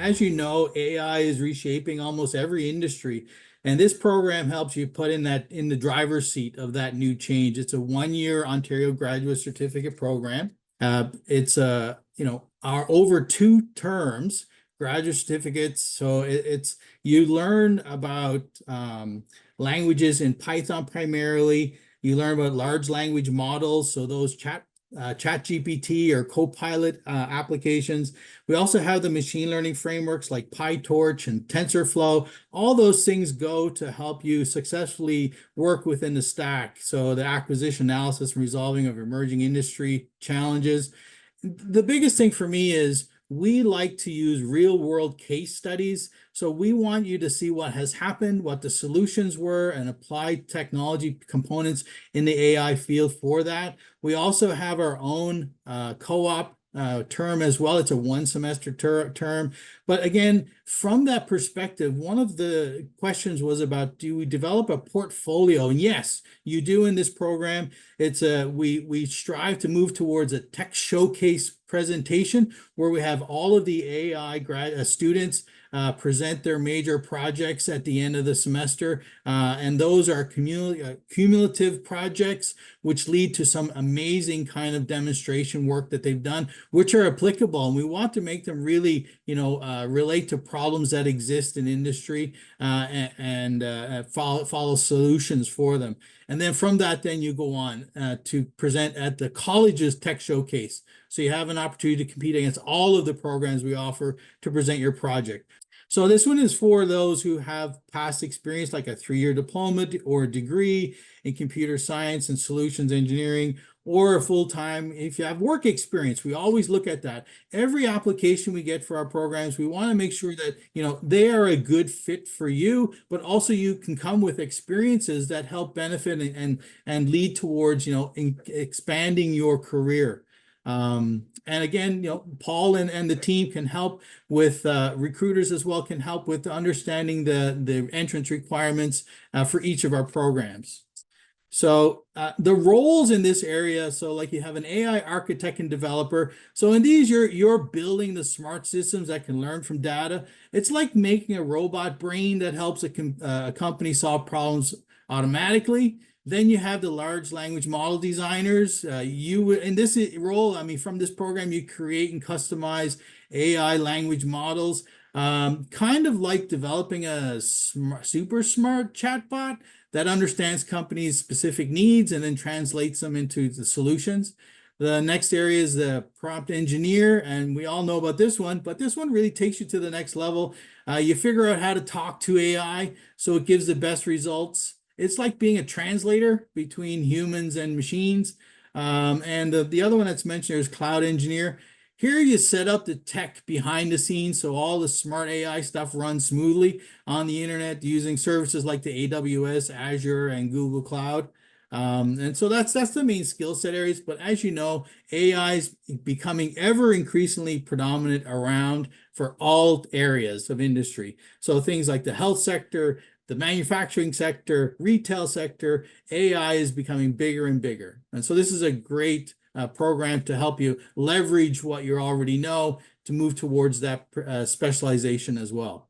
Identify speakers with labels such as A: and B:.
A: as you know, AI is reshaping almost every industry. And this program helps you put in the driver's seat of that new change. It's a 1-year Ontario Graduate Certificate program. It's our over 2 terms graduate certificates. So it's you learn about languages in Python primarily. You learn about large language models, so those ChatGPT or Copilot applications. We also have the machine learning frameworks like PyTorch and TensorFlow. All those things go to help you successfully work within the stack. So the acquisition, analysis, and resolving of emerging industry challenges. The biggest thing for me is we like to use real world case studies. So we want you to see what has happened, what the solutions were, and apply technology components in the AI field for that. We also have our own co-op term as well. It's a 1-semester term. But again, from that perspective, one of the questions was about, do we develop a portfolio? And yes, you do in this program. It's we strive to move towards a tech showcase presentation where we have all of the AI students present their major projects at the end of the semester. And those are cumulative projects, which lead to some amazing kind of demonstration work that they've done, which are applicable. And we want to make them really, relate to problems that exist in industry and follow solutions for them. And then from that, then you go on to present at the college's tech showcase. So you have an opportunity to compete against all of the programs we offer to present your project. So this one is for those who have past experience, like a 3-year diploma or a degree in computer science and solutions engineering, or a full-time, if you have work experience. We always look at that. Every application we get for our programs, we want to make sure that, they are a good fit for you, but also you can come with experiences that help benefit and lead towards, expanding your career. And again, Paul and the team can help with recruiters as well, can help with understanding the entrance requirements for each of our programs. So the roles in this area, so like you have an AI architect and developer. So in these, you're building the smart systems that can learn from data. It's like making a robot brain that helps a company solve problems automatically. Then you have the large language model designers. In this role, from this program, you create and customize AI language models, kind of like developing a super smart chatbot that understands companies' specific needs and then translates them into the solutions. The next area is the prompt engineer, and we all know about this one, but this one really takes you to the next level. You figure out how to talk to AI so it gives the best results. It's like being a translator between humans and machines. And the other one that's mentioned is cloud engineer. Here you set up the tech behind the scenes so all the smart AI stuff runs smoothly on the internet using services like the AWS, Azure, and Google Cloud. And so that's the main skill set areas. But as you know, AI is becoming ever increasingly predominant around for all areas of industry. So things like the health sector, the manufacturing sector, retail sector, AI is becoming bigger and bigger. And so this is a great program to help you leverage what you already know to move towards that specialization as well.